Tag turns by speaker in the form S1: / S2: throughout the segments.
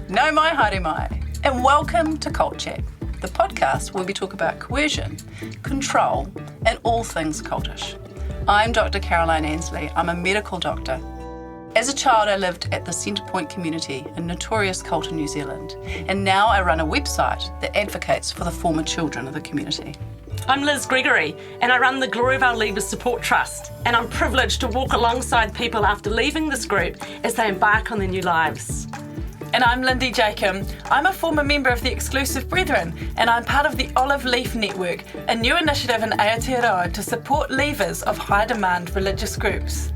S1: No mai haere mai, and welcome to Cult Chat, the podcast where we talk about coercion, control, and all things cultish. I'm Dr. Caroline Ansley. I'm a medical doctor. As a child, I lived at the Centrepoint community, a notorious cult in New Zealand, and now I run a website that advocates for the former children of the community.
S2: I'm Liz Gregory, and I run the Glory of Our Leavers Support Trust, and I'm privileged to walk alongside people after leaving this group as they embark on their new lives.
S3: And I'm Lindsay Jacob. I'm a former member of the Exclusive Brethren, and I'm part of the Olive Leaf Network, a new initiative in Aotearoa to support leavers of high-demand religious groups.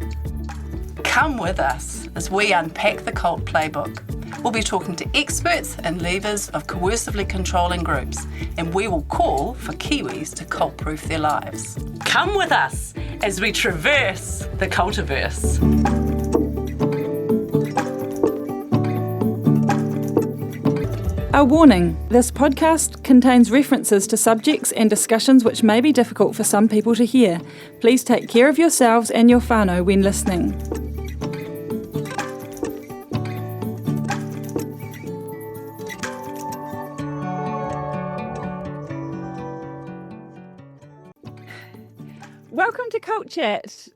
S1: Come with us as we unpack the cult playbook. We'll be talking to experts and leavers of coercively controlling groups, and we will call for Kiwis to cult-proof their lives.
S2: Come with us as we traverse the cultiverse.
S4: A warning, this podcast contains references to subjects and discussions which may be difficult for some people to hear. Please take care of yourselves and your whānau when listening. Welcome to Cult Chat.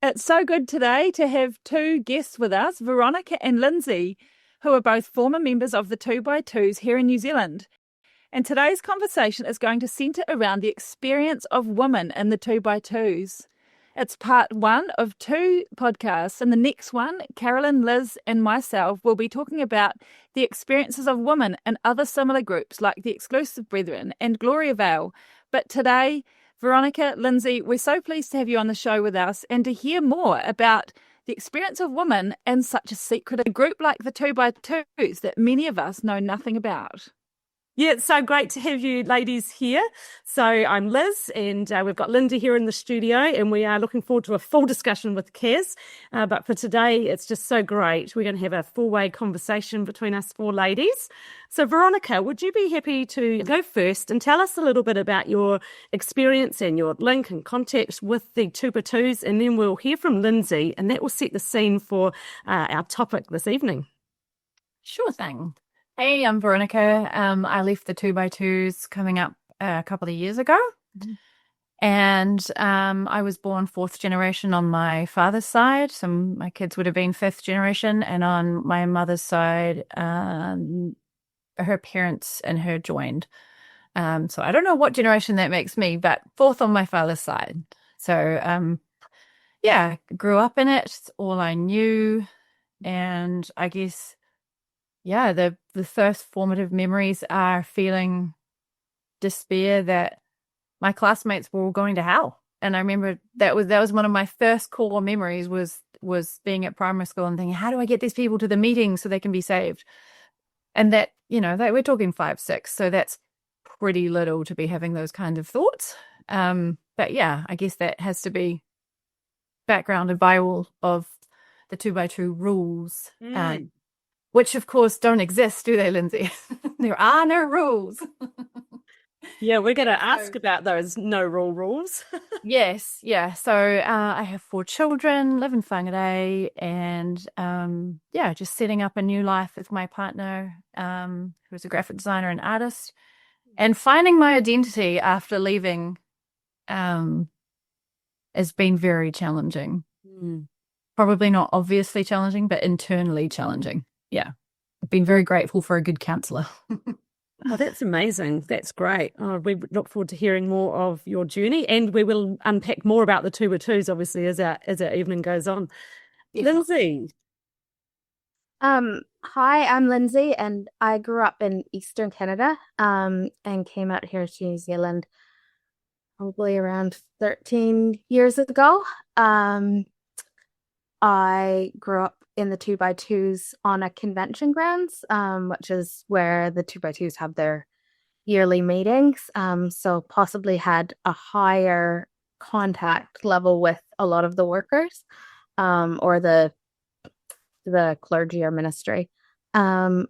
S4: It's so good today to have two guests with us, Veronica and Lindsay, who are both former members of the 2x2's here in New Zealand. And today's conversation is going to centre around the experience of women in the 2x2's. It's part one of two podcasts, and the next one, Carolyn, Liz and myself will be talking about the experiences of women in other similar groups like the Exclusive Brethren and Glory of Our. But today, Veronica, Lindsay, we're so pleased to have you on the show with us and to hear more about the experience of women in such a secretive group like the 2x2's that many of us know nothing about.
S2: Yeah, it's so great to have you ladies here. So I'm Liz, and we've got Linda here in the studio, and we are looking forward to a full discussion with Kaz. But for today, it's just so great. We're going to have a four-way conversation between us four ladies. So Veronica, would you be happy to go first and tell us a little bit about your experience and your link and context with the 2x2's, and then we'll hear from Lindsay, and that will set the scene for our topic this evening.
S5: Sure thing. Hey, I'm Veronica. I left the 2x2's coming up a couple of years ago. Mm-hmm. And I was born fourth generation on my father's side. So my kids would have been fifth generation. And on my mother's side, her parents and her joined. So I don't know what generation that makes me, but fourth on my father's side. So, yeah, grew up in it. It's all I knew. And I guess... yeah, the first formative memories are feeling despair that my classmates were all going to hell. And I remember that was one of my first core memories was being at primary school and thinking, how do I get these people to the meeting so they can be saved? And that, we're talking 5, 6, so that's pretty little to be having those kind of thoughts. But yeah, I guess that has to be backgrounded by all of the 2x2 rules. Which, of course, don't exist, do they, Lindsay? There are no rules.
S2: Yeah, we're going to ask about those no-rule rules.
S5: Yes, yeah. So I have 4 children, live in Whangarei, and, just setting up a new life with my partner, who is a graphic designer and artist, and finding my identity after leaving has been very challenging. Probably not obviously challenging, but internally challenging. Yeah, I've been very grateful for a good counsellor.
S2: Oh, that's amazing. That's great. Oh, we look forward to hearing more of your journey, and we will unpack more about the 2x2's, obviously, as our evening goes on. Yeah. Lindsay.
S6: Hi, I'm Lindsay, and I grew up in Eastern Canada and came out here to New Zealand probably around 13 years ago. I grew up in the 2x2's on a convention grounds, which is where the 2x2's have their yearly meetings. So possibly had a higher contact level with a lot of the workers, or the clergy or ministry. And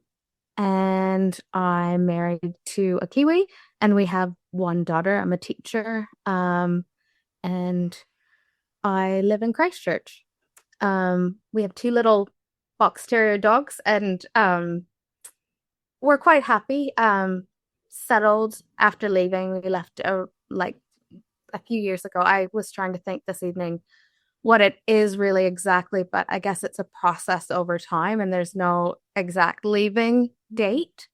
S6: I'm married to a Kiwi, and we have one daughter. I'm a teacher, and I live in Christchurch. We have 2 little fox terrier dogs, and we're quite happy. Settled after leaving. We left like a few years ago. I was trying to think this evening what it is really exactly, but I guess it's a process over time, and there's no exact leaving date.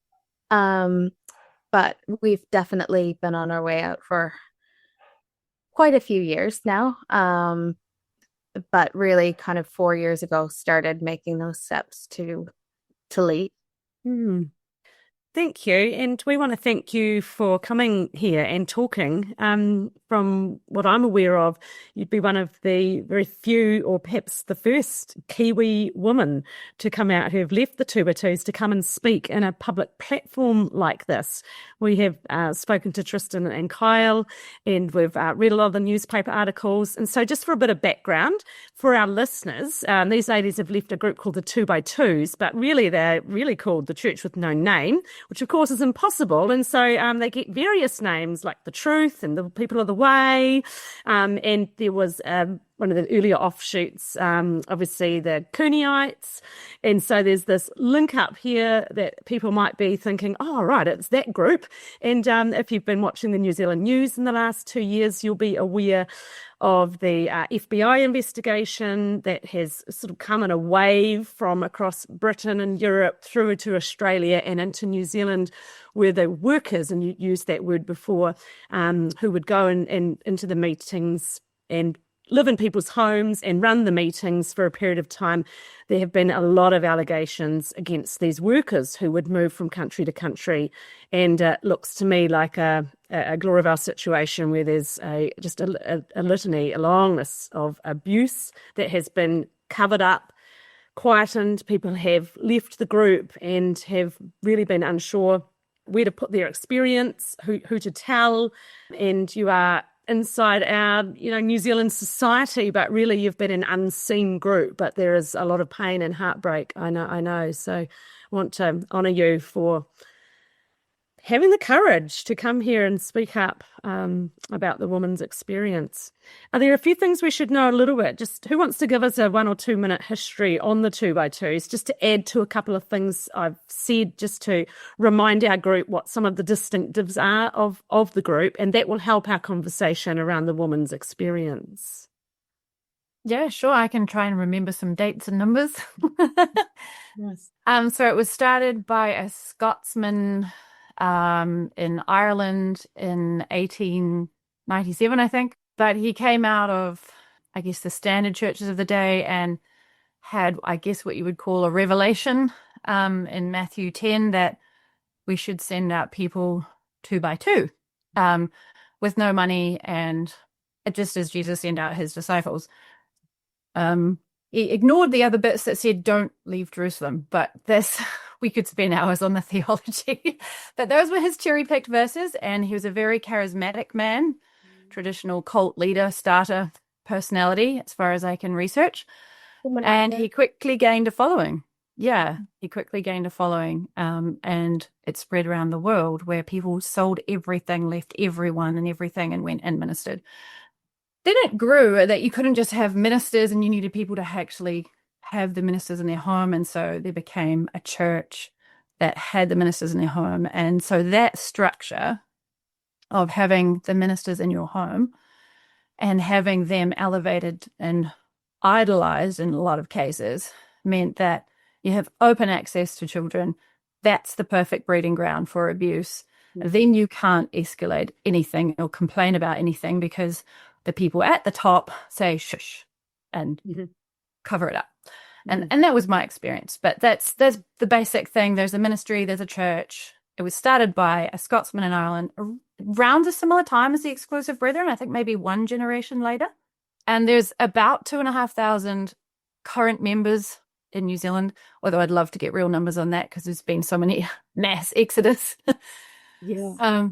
S6: But we've definitely been on our way out for quite a few years now. But really kind of 4 years ago started making those steps to leave.
S2: Thank you. And we want to thank you for coming here and talking. From what I'm aware of, you'd be one of the very few, or perhaps the first Kiwi woman to come out who have left the 2x2's to come and speak in a public platform like this. We have spoken to Tristan and Kyle, and we've read a lot of the newspaper articles. And so just for a bit of background for our listeners, these ladies have left a group called the 2x2's, but really they're really called the Church with No Name, which of course is impossible. And so they get various names like the Truth and the People of the Way. And there was one of the earlier offshoots, obviously the Cooneyite. And so there's this link up here that people might be thinking, oh, right, it's that group. And if you've been watching the New Zealand news in the last 2 years, you'll be aware of the FBI investigation that has sort of come in a wave from across Britain and Europe through to Australia and into New Zealand, where the workers, and you used that word before, who would go into the meetings and live in people's homes and run the meetings for a period of time. There have been a lot of allegations against these workers who would move from country to country. And it looks to me like a Gloriavale situation where there's just a litany, a long list of abuse that has been covered up, quietened. People have left the group and have really been unsure where to put their experience, who to tell. And you are inside our, New Zealand society, but really you've been an unseen group, but there is a lot of pain and heartbreak. I know. So I want to honour you for having the courage to come here and speak up about the woman's experience. Are there a few things we should know a little bit? Just who wants to give us a 1 or 2 minute history on the 2x2's, just to add to a couple of things I've said, just to remind our group what some of the distinctives are of the group, and that will help our conversation around the woman's experience.
S5: Yeah, sure. I can try and remember some dates and numbers.
S2: Yes.
S5: So it was started by a Scotsman in Ireland in 1897, I think. But he came out of, I guess, the standard churches of the day and had, I guess, what you would call a revelation in Matthew 10 that we should send out people 2x2 with no money, and just as Jesus sent out his disciples. He ignored the other bits that said don't leave Jerusalem, but this we could spend hours on the theology. But those were his cherry-picked verses, and he was a very charismatic man, traditional cult leader, starter personality, as far as I can research. And he quickly gained a following. Yeah, he quickly gained a following, and it spread around the world, where people sold everything, left everyone and everything, and went and ministered. Then it grew that you couldn't just have ministers, and you needed people to actually have the ministers in their home. And so there became a church that had the ministers in their home. And so that structure of having the ministers in your home and having them elevated and idolized in a lot of cases meant that you have open access to children. That's the perfect breeding ground for abuse. Then you can't escalate anything or complain about anything, because the people at the top say shush and cover it up. And that was my experience. But that's the basic thing. There's a ministry, there's a church. It was started by a Scotsman in Ireland around a similar time as the Exclusive Brethren, I think maybe one generation later. And there's about 2,500 current members in New Zealand, although I'd love to get real numbers on that because there's been so many mass exodus.
S2: Yeah.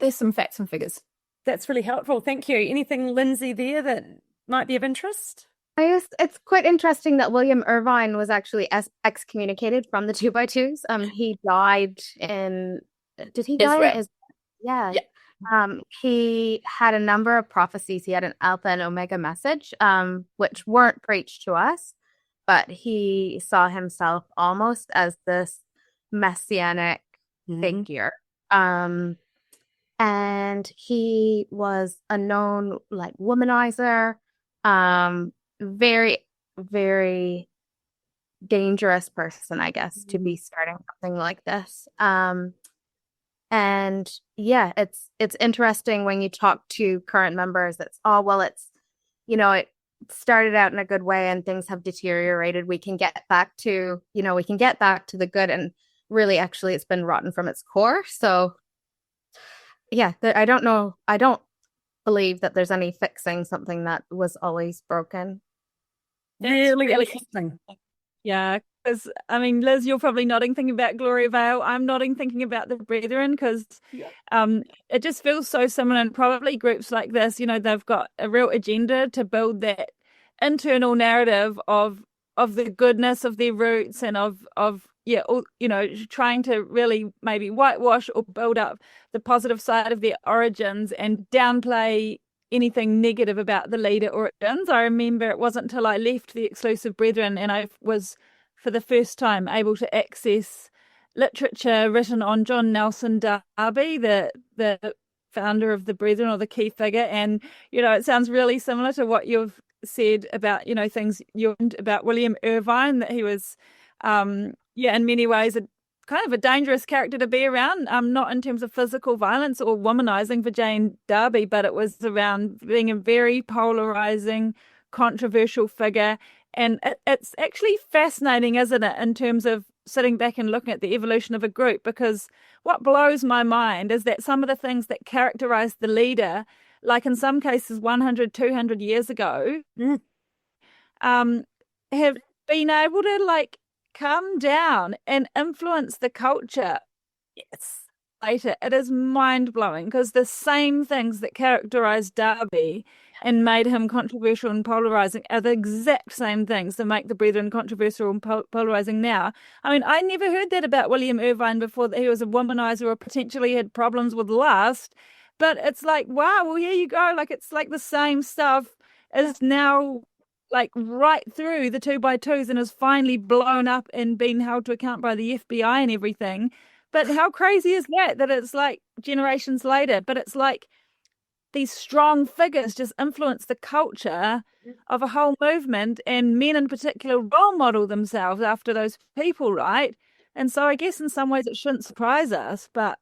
S5: There's some facts and figures.
S2: That's really helpful. Thank you. Anything, Lindsay, there that might be of interest?
S6: It's quite interesting that William Irvine was actually excommunicated from the 2x2's. He died did he die? Yeah. He had a number of prophecies. He had an Alpha and Omega message, which weren't preached to us, but he saw himself almost as this messianic figure. And he was a known like womanizer, very, very dangerous person, I guess, to be starting something like this. And yeah, it's interesting when you talk to current members, it's, oh, well, it's, it started out in a good way and things have deteriorated. We can get back to the good, and really actually it's been rotten from its core. So yeah, I don't believe that there's any fixing something that was always broken.
S2: Really interesting.
S4: Yeah, because Liz, you're probably nodding thinking about Gloria Vale. I'm nodding thinking about the Brethren, because it just feels so similar. And probably groups like this, they've got a real agenda to build that internal narrative of the goodness of their roots, and of trying to really maybe whitewash or build up the positive side of their origins and downplay anything negative about the leader origins. I remember it wasn't until I left the Exclusive Brethren and I was for the first time able to access literature written on John Nelson Darby, the founder of the Brethren, or the key figure. And it sounds really similar to what you've said about things you learned about William Irvine, that he was in many ways kind of a dangerous character to be around, not in terms of physical violence or womanizing for Jane Darby, but it was around being a very polarizing, controversial figure. And it's actually fascinating, isn't it, in terms of sitting back and looking at the evolution of a group, because what blows my mind is that some of the things that characterized the leader, like in some cases 100, 200 years ago, have been able to come down and influence the culture. Yes, later. It is mind-blowing, because the same things that characterized Darby and made him controversial and polarizing are the exact same things that make the Brethren controversial and polarizing now. I never heard that about William Irvine before, that he was a womanizer or potentially had problems with lust. But it's like, wow, well, here you go. It's the same stuff is now right through the 2x2's and is finally blown up and been held to account by the FBI and everything. But how crazy is that it's generations later, but it's these strong figures just influence the culture of a whole movement, and men in particular role model themselves after those people, right? And so I guess in some ways it shouldn't surprise us, but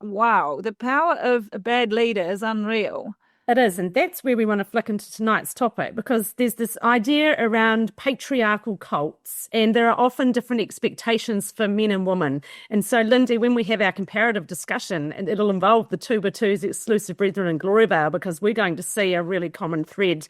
S4: wow, the power of a bad leader is unreal.
S2: It is, and that's where we want to flick into tonight's topic, because there's this idea around patriarchal cults, and there are often different expectations for men and women. And so, Lindsay, when we have our comparative discussion, and it'll involve the 2x2's, Exclusive Brethren and Glory Vale, because we're going to see a really common thread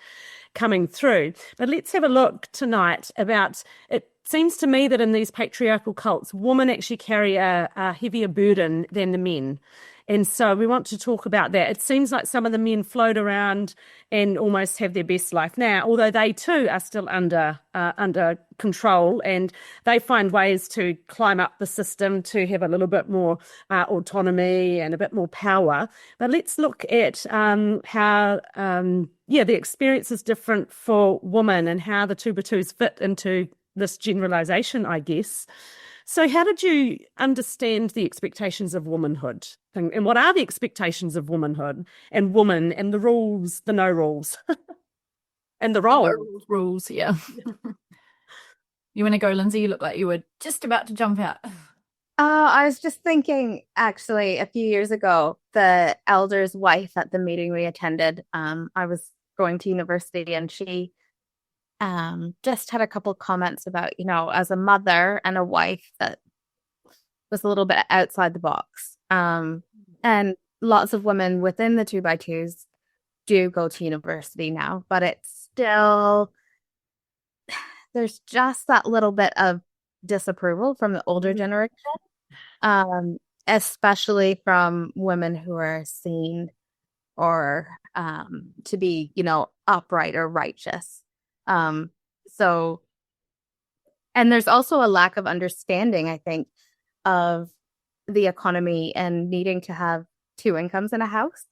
S2: coming through. But let's have a look tonight about, it seems to me that in these patriarchal cults, women actually carry a heavier burden than the men. And so we want to talk about that. It seems like some of the men float around and almost have their best life now, although they too are still under control, and they find ways to climb up the system to have a little bit more autonomy and a bit more power. But let's look at how the experience is different for women and how the 2x2's fit into this generalization, I guess. So how did you understand the expectations of womanhood? And what are the expectations of womanhood and woman, and the rules, the no rules, and the role?
S5: Rules, yeah. You want to go, Lindsay? You look like you were just about to jump out.
S6: I was just thinking, actually, a few years ago, the elder's wife at the meeting we attended, I was going to university, and she just had a couple comments about, as a mother and a wife, that was a little bit outside the box. And lots of women within the 2x2's do go to university now, but it's still, there's just that little bit of disapproval from the older generation, especially from women who are seen or to be, upright or righteous. So, and there's also a lack of understanding, I think, of the economy and needing to have two incomes in a house.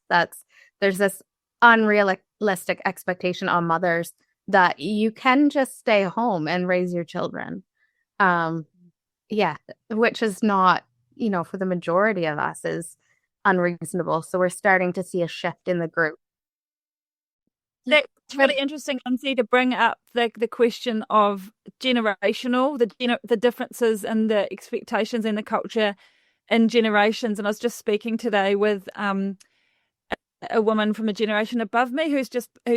S6: There's this unrealistic expectation on mothers that you can just stay home and raise your children. Yeah, which is not, for the majority of us is unreasonable. So we're starting to see a shift in the group.
S4: That's really interesting, Lindsay, to bring up the question of generational, the differences in the expectations and the culture in generations. And I was just speaking today with a woman from a generation above me who's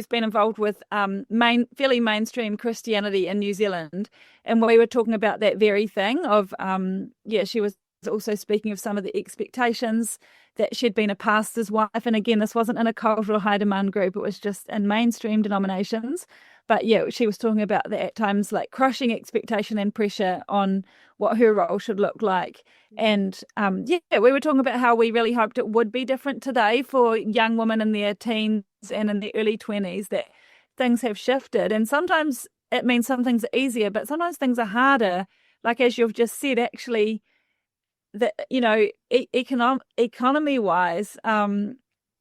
S4: been involved with fairly mainstream Christianity in New Zealand, and we were talking about that very thing of she was also speaking of some of the expectations that she'd been a pastor's wife, and again, this wasn't in a cultural high demand group, it was just in mainstream denominations. But yeah, she was talking about that at times, like crushing expectation and pressure on what her role should look like. And we were talking about how we really hoped it would be different today for young women in their teens and in their early 20s, that things have shifted. And sometimes it means some things are easier, but sometimes things are harder. Like as you've just said, actually, that, economy-wise,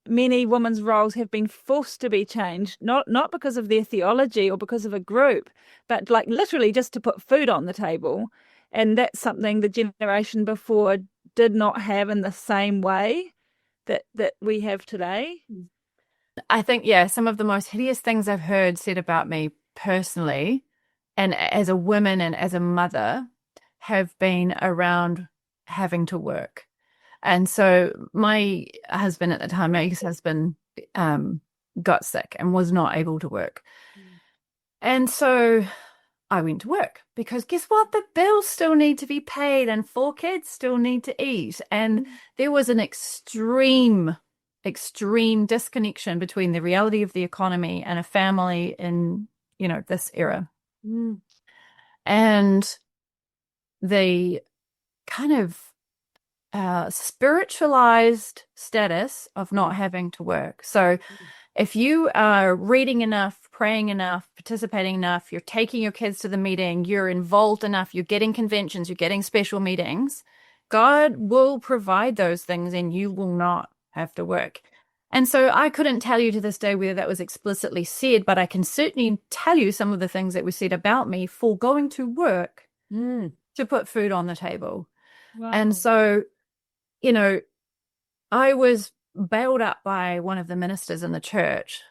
S4: many women's roles have been forced to be changed, not because of their theology or because of a group, but like literally just to put food on the table. And that's something the generation before did not have in the same way that we have today.
S5: I think, some of the most hideous things I've heard said about me personally, and as a woman and as a mother, have been around having to work. And so my husband at the time, my ex-husband, got sick and was not able to work. And so I went to work because guess what? The bills still need to be paid and 4 kids still need to eat. And there was an extreme disconnection between the reality of the economy and a family in, this era. And the kind of spiritualized status of not having to work. So if you are reading enough, praying enough, participating enough, you're taking your kids to the meeting, you're involved enough, you're getting conventions, you're getting special meetings, God will provide those things and you will not have to work. And so I couldn't tell you to this day whether that was explicitly said, but I can certainly tell you some of the things that were said about me for going to work to put food on the table.
S4: Wow.
S5: And so, I was bailed up by one of the ministers in the church,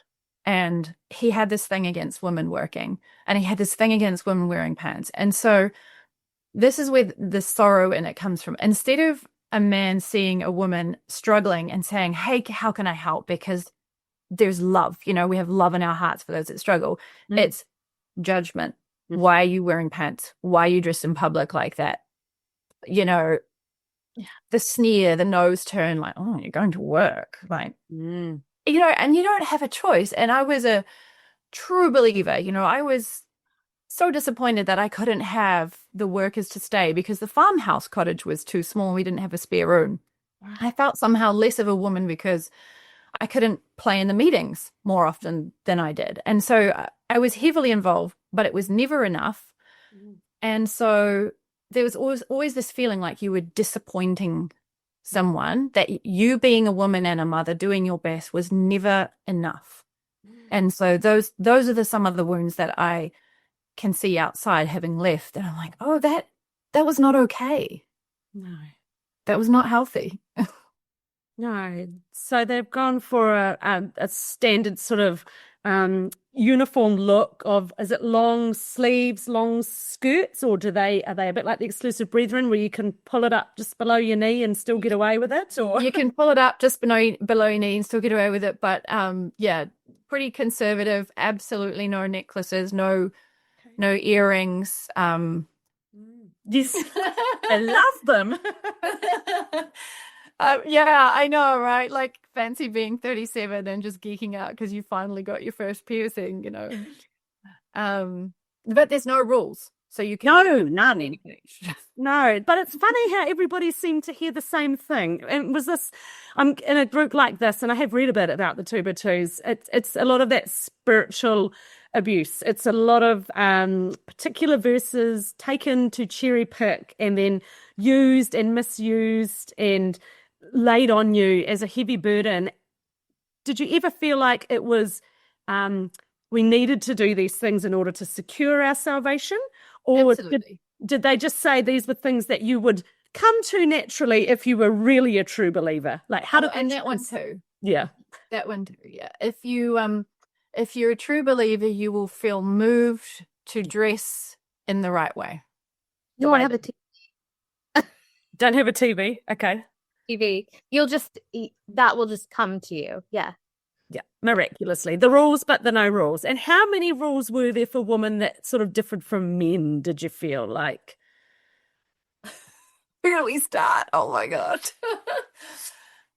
S5: and he had this thing against women working, and he had this thing against women wearing pants. And so this is where the sorrow in it comes from. Instead of a man seeing a woman struggling and saying, hey, how can I help? Because there's love, we have love in our hearts for those that struggle. It's judgment. Why are you wearing pants? Why are you dressed in public like that? The sneer, the nose turn, like, oh, you're going to work. Like, and you don't have a choice. And I was a true believer. I was so disappointed that I couldn't have the workers to stay because the farmhouse cottage was too small. We didn't have a spare room. I felt somehow less of a woman because I couldn't play in the meetings more often than I did. And so I was heavily involved, but it was never enough. And so there was always this feeling like you were disappointing someone, that you being a woman and a mother doing your best was never enough. And so those are some of the wounds that I can see outside having left. And I'm like, oh, that was not okay.
S2: No.
S5: That was not healthy.
S2: No. So they've gone for a standard sort of uniform look of, is it long sleeves, long skirts, or are they a bit like the Exclusive Brethren where you can pull it up just below your knee and still get away with it? Or
S5: you can pull it up just below your knee and still get away with it. But pretty conservative, absolutely no necklaces, no earrings.
S2: Yes, I love them.
S5: I know, right? Like fancy being 37 and just geeking out because you finally got your first piercing, But there's no rules, so you can
S2: none. No, but it's funny how everybody seemed to hear the same thing. And was this? I'm in a group like this, and I have read a bit about the 2x2's. It's a lot of that spiritual abuse. It's a lot of particular verses taken to cherry pick and then used and misused and laid on you as a heavy burden. Did you ever feel like it was we needed to do these things in order to secure our salvation? Or
S5: absolutely.
S2: did they just say these were things that you would come to naturally if you were really a true believer? Like how did
S5: and that one too.
S2: Yeah.
S5: That one too, yeah. If you're a true believer, you will feel moved to dress in the right way.
S6: You won't have a
S2: Don't have a TV. Okay.
S6: TV. You'll just that will just come to you. Yeah.
S2: Yeah, miraculously. The rules, but the no rules. And how many rules were there for women that sort of differed from men, did you feel like?
S5: Where do we start? Oh my God.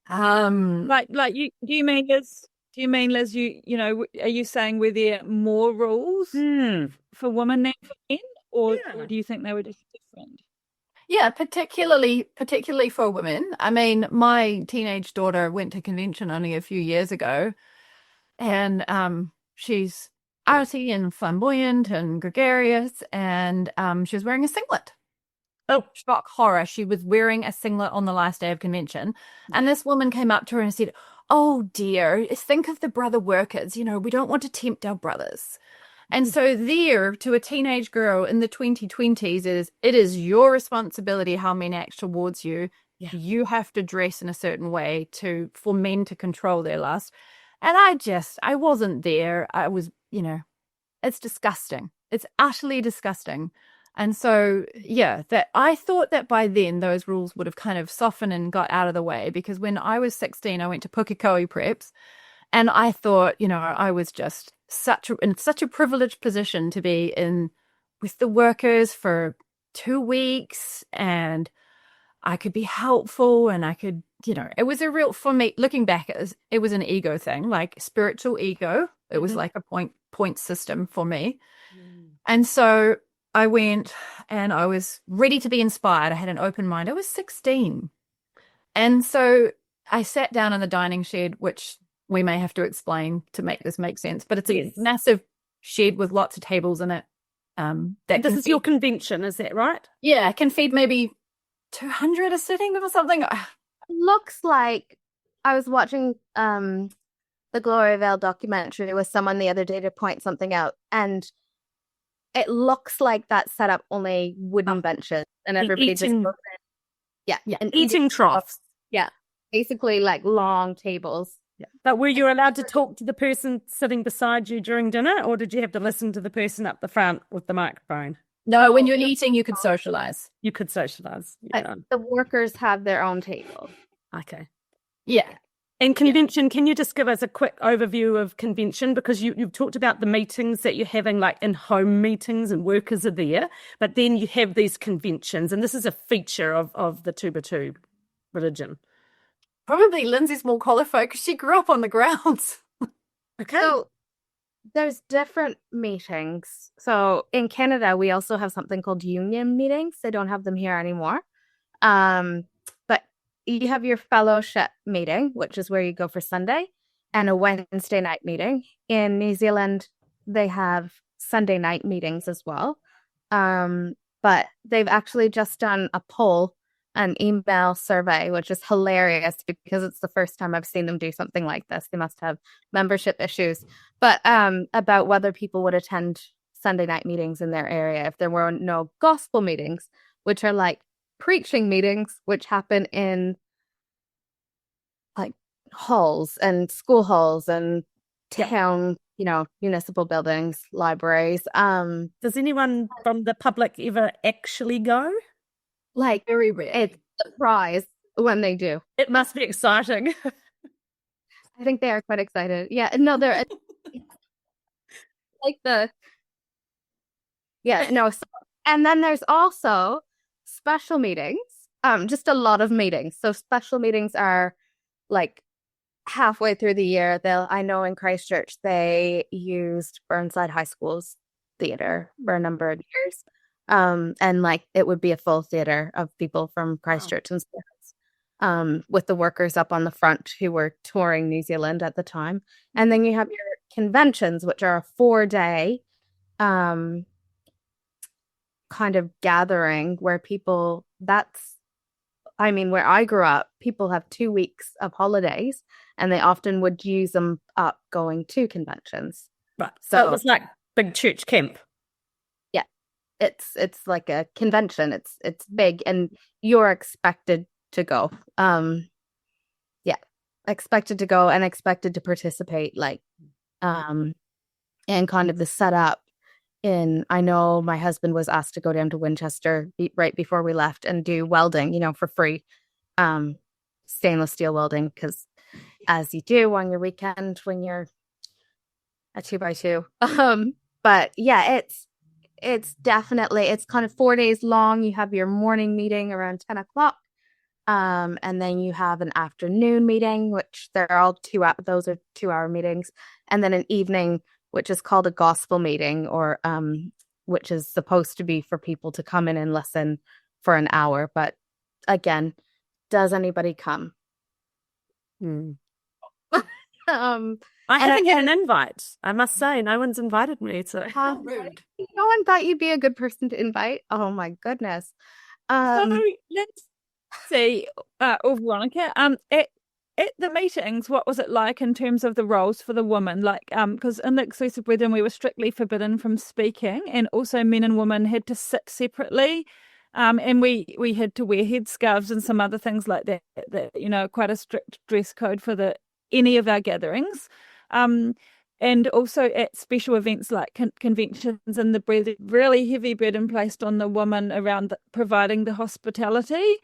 S4: Like you do you mean Liz, you know, are you saying were there more rules for women than for men, or do you think they were just different?
S5: Yeah, particularly for women. I mean, my teenage daughter went to convention only a few years ago, and she's arty and flamboyant and gregarious, and she was wearing a singlet. Oh, shock horror. She was wearing a singlet on the last day of convention. And this woman came up to her and said, "Oh dear, think of the brother workers. You know, we don't want to tempt our brothers." And so there, to a teenage girl in the 2020s, it is your responsibility how men act towards you. Yeah. You have to dress in a certain way for men to control their lust. And I wasn't there. I was, you know, it's disgusting. It's utterly disgusting. And so, yeah, that I thought that by then those rules would have kind of softened and got out of the way, because when I was 16, I went to Pukekohe preps, and I thought, you know, I was just in such a privileged position to be with the workers for 2 weeks, and I could be helpful, and I could, you know, it was for me, looking back, it was an ego thing, like spiritual ego. It was like a point system for me. And so I went and I was ready to be inspired. I had an open mind. I was 16. And so I sat down in the dining shed, which we may have to explain to make this make sense, but it's a massive shed with lots of tables in it.
S2: This is your convention, is that right?
S5: Yeah, it can feed maybe 200 a sitting or something.
S6: Looks like I was watching the Glory Vale documentary with someone the other day to point something out, and it looks like that set up only wooden benches, and everybody just
S2: and eating troughs.
S6: Yeah, basically like long tables.
S2: Yeah. But were you allowed to talk to the person sitting beside you during dinner, or did you have to listen to the person up the front with the microphone?
S5: No, when you're eating, you could socialize.
S2: You could socialize. Yeah.
S6: The workers have their own table.
S2: Okay.
S5: Yeah.
S2: And convention, can you just give us a quick overview of convention? Because you've talked about the meetings that you're having, like in-home meetings, and workers are there, but then you have these conventions, and this is a feature of the 2x2 religion.
S5: Probably Lindsay's more qualified because she grew up on the grounds.
S2: Okay.
S6: So there's different meetings. So in Canada, we also have something called union meetings. They don't have them here anymore. But you have your fellowship meeting, which is where you go for Sunday, and a Wednesday night meeting. In New Zealand, they have Sunday night meetings as well. But they've actually just done a poll, an email survey, which is hilarious because it's the first time I've seen them do something like this. They must have membership issues. But about whether people would attend Sunday night meetings in their area if there were no gospel meetings, which are like preaching meetings, which happen in like halls and school halls and town, municipal buildings, libraries.
S2: Does anyone from the public ever actually go?
S6: Like,
S5: very rare.
S6: It's a surprise when they do.
S2: It must be exciting.
S6: I think they are quite excited. Yeah, no, they're like and then there's also special meetings, just a lot of meetings. So special meetings are like halfway through the year. I know in Christchurch, they used Burnside High School's theater for a number of years. And like it would be a full theater of people from Christchurch and students, with the workers up on the front who were touring New Zealand at the time. And then you have your conventions, which are a 4-day kind of gathering where where I grew up, people have 2 weeks of holidays, and they often would use them up going to conventions.
S2: Right. So it was like big church camp.
S6: Yeah. it's like a convention. It's big, and you're expected to go. Yeah, expected to go and expected to participate, like, and kind of the setup. I know my husband was asked to go down to Winchester right before we left and do welding, for free, stainless steel welding, because as you do on your weekend when you're a 2x2. But yeah, it's definitely, it's kind of 4 days long. You have your morning meeting around 10 o'clock. And then you have an afternoon meeting, which they're all those are 2-hour meetings. And then an evening, which is called a gospel meeting, or which is supposed to be for people to come in and listen for an hour. But again, does anybody come?
S2: I haven't had an invite. I must say, no one's invited me. So
S6: rude. No one thought you'd be a good person to invite. Oh my goodness.
S4: So let's see, Veronica. At the meetings, what was it like in terms of the roles for the woman? Like, because in the exclusive brethren, we were strictly forbidden from speaking, and also men and women had to sit separately. And we had to wear headscarves and some other things like that. Quite a strict dress code for any of our gatherings. And also at special events like conventions, and the really heavy burden placed on the woman around providing the hospitality,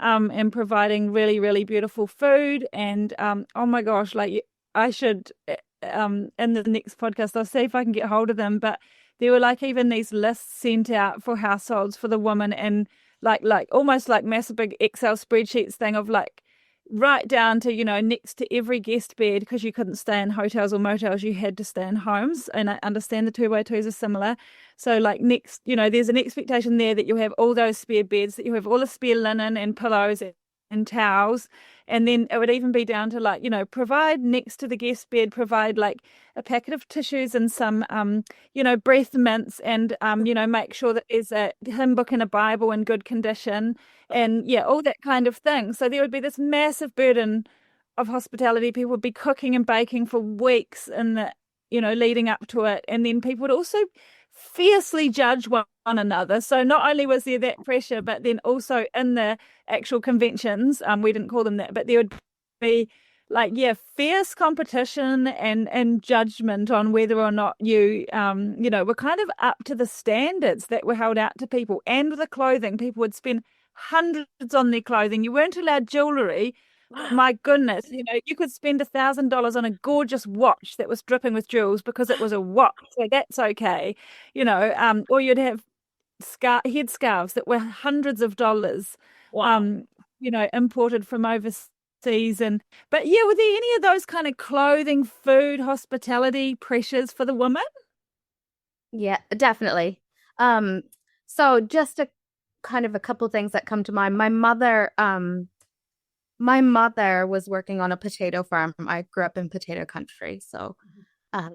S4: and providing really, really beautiful food. And oh my gosh, like I should, in the next podcast, I'll see if I can get hold of them. But there were like even these lists sent out for households for the woman, and like almost like massive big Excel spreadsheets thing of like, right down to, next to every guest bed, because you couldn't stay in hotels or motels, you had to stay in homes. And I understand the 2x2s are similar. So like next, there's an expectation there that you have all those spare beds, that you have all the spare linen and pillows and towels. And then it would even be down to like, provide next to the guest bed, provide like a packet of tissues and some, breath mints, and, make sure that there's a hymn book and a Bible in good condition, and yeah, all that kind of thing. So there would be this massive burden of hospitality. People would be cooking and baking for weeks in the, leading up to it. And then people would also fiercely judge one another. So not only was there that pressure, but then also in the actual conventions, we didn't call them that, but there would be like, fierce competition and judgment on whether or not you, were kind of up to the standards that were held out to people. And with the clothing, people would spend hundreds on their clothing. You weren't allowed jewelry. My goodness, you could spend $1,000 on a gorgeous watch that was dripping with jewels because it was a watch, so that's okay, or you'd have headscarves that were hundreds of dollars, imported from overseas. But were there any of those kind of clothing, food, hospitality pressures for the woman?
S6: Yeah, definitely. So just a couple things that come to mind. My mother was working on a potato farm. I grew up in potato country, so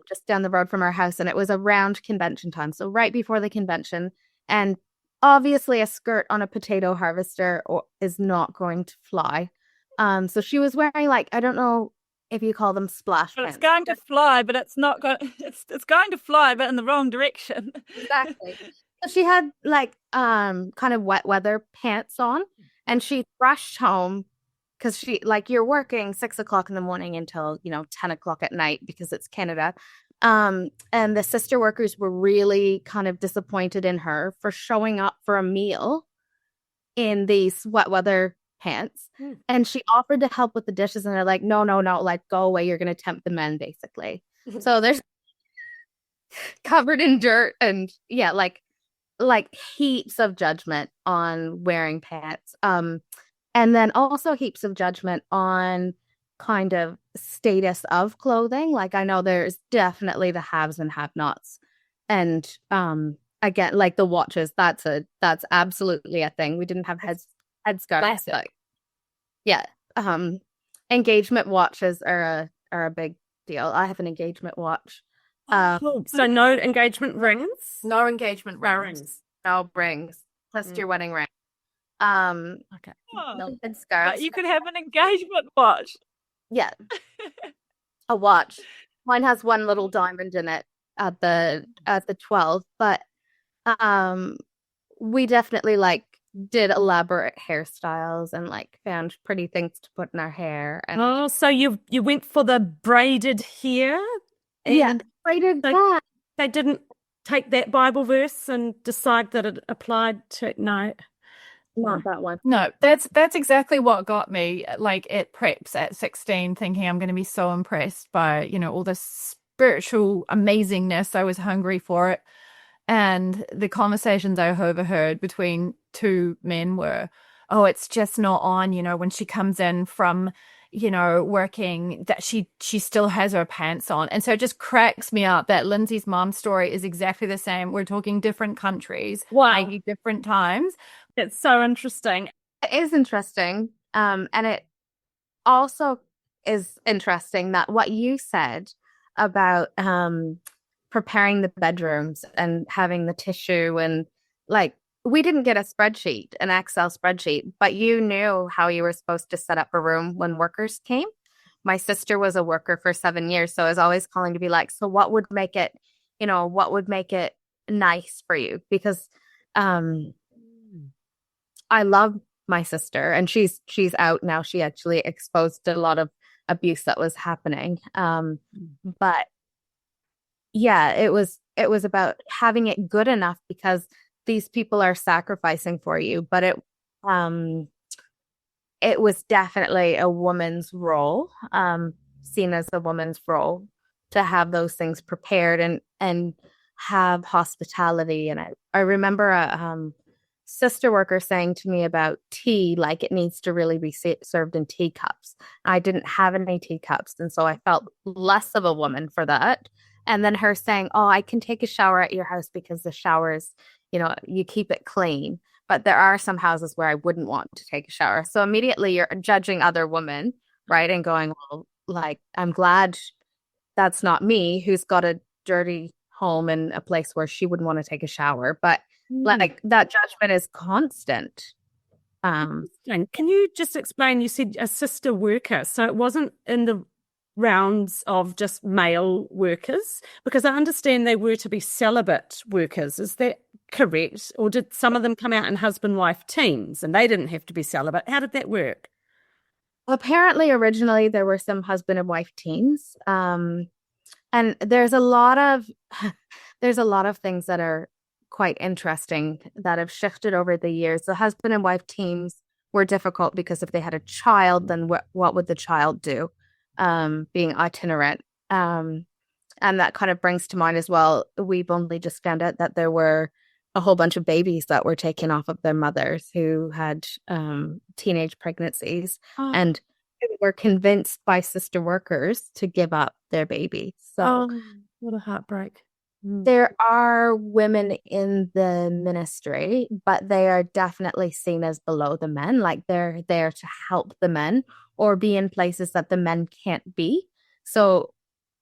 S6: just down the road from our house, and it was around convention time, so right before the convention. And obviously a skirt on a potato harvester is not going to fly. So she was wearing, like, I don't know if you call them splash pants.
S4: It's going to fly, but it's not going. It's going to fly, but in the wrong direction.
S6: Exactly. So she had like kind of wet weather pants on, and she rushed home. Because you're working 6 o'clock in the morning until, 10 o'clock at night, because it's Canada. And the sister workers were really kind of disappointed in her for showing up for a meal in these wet weather pants. And she offered to help with the dishes, and they're like, no, like, go away. You're going to tempt the men, basically. So there's covered in dirt and like heaps of judgment on wearing pants. And then also heaps of judgment on kind of status of clothing. Like, I know there's definitely the haves and have-nots. And again, like the watches, that's absolutely a thing. We didn't have headscarves. Engagement watches are a big deal. I have an engagement watch.
S2: So no engagement rings?
S5: No engagement rings.
S6: No rings. Plus your wedding ring.
S2: Okay.
S6: No headscarves.
S4: But you could have an engagement watch.
S6: Yeah. A watch. Mine has one little diamond in it at the 12th, but Um, we definitely like did elaborate hairstyles and like found pretty things to put in our hair. And
S2: Oh, so you went for the braided hair,
S6: yeah,
S2: and
S6: I did
S2: they,
S6: that.
S2: they didn't take that Bible verse and decide that it applied to no.
S6: Not that one.
S5: No, that's exactly what got me like at preps at 16, thinking I'm going to be so impressed by, all this spiritual amazingness. I was hungry for it. And the conversations I overheard between two men were, oh, it's just not on, when she comes in from, working, that she still has her pants on. And so it just cracks me up that Lindsay's mom's story is exactly the same. We're talking different countries,
S2: Wow.
S5: maybe different times.
S2: It's so interesting.
S6: It is interesting. And it also is interesting that what you said about preparing the bedrooms and having the tissue, and like we didn't get a spreadsheet, an Excel spreadsheet, but you knew how you were supposed to set up a room when workers came. My sister was a worker for 7 years, so I was always calling to be like, so what would make it, nice for you? Because I love my sister, and she's out now. She actually exposed a lot of abuse that was happening. But yeah, it was about having it good enough because these people are sacrificing for you. But it was definitely a woman's role, seen as a woman's role, to have those things prepared and have hospitality. And I remember a sister worker saying to me about tea, like it needs to really be served in teacups. I didn't have any teacups, and so I felt less of a woman for that. And then her saying, oh, I can take a shower at your house because the showers, you keep it clean. But there are some houses where I wouldn't want to take a shower. So immediately you're judging other women, right? And going, well, like, I'm glad that's not me, who's got a dirty home and a place where she wouldn't want to take a shower. But like that judgment is constant.
S2: And can you just explain, you said a sister worker, so it wasn't in the rounds of just male workers? Because I understand they were to be celibate workers. Is that correct? Or did some of them come out in husband-wife teams and they didn't have to be celibate? How did that work?
S6: Apparently, originally there were some husband and wife teams. And there's a lot of things that are quite interesting that have shifted over the years. The husband and wife teams were difficult because if they had a child, then what would the child do? Being itinerant. And that kind of brings to mind as well, we've only just found out that there were a whole bunch of babies that were taken off of their mothers who had teenage pregnancies and were convinced by sister workers to give up their babies. So
S2: what a heartbreak.
S6: there are women in the ministry, but they are definitely seen as below the men, like they're there to help the men or be in places that the men can't be. So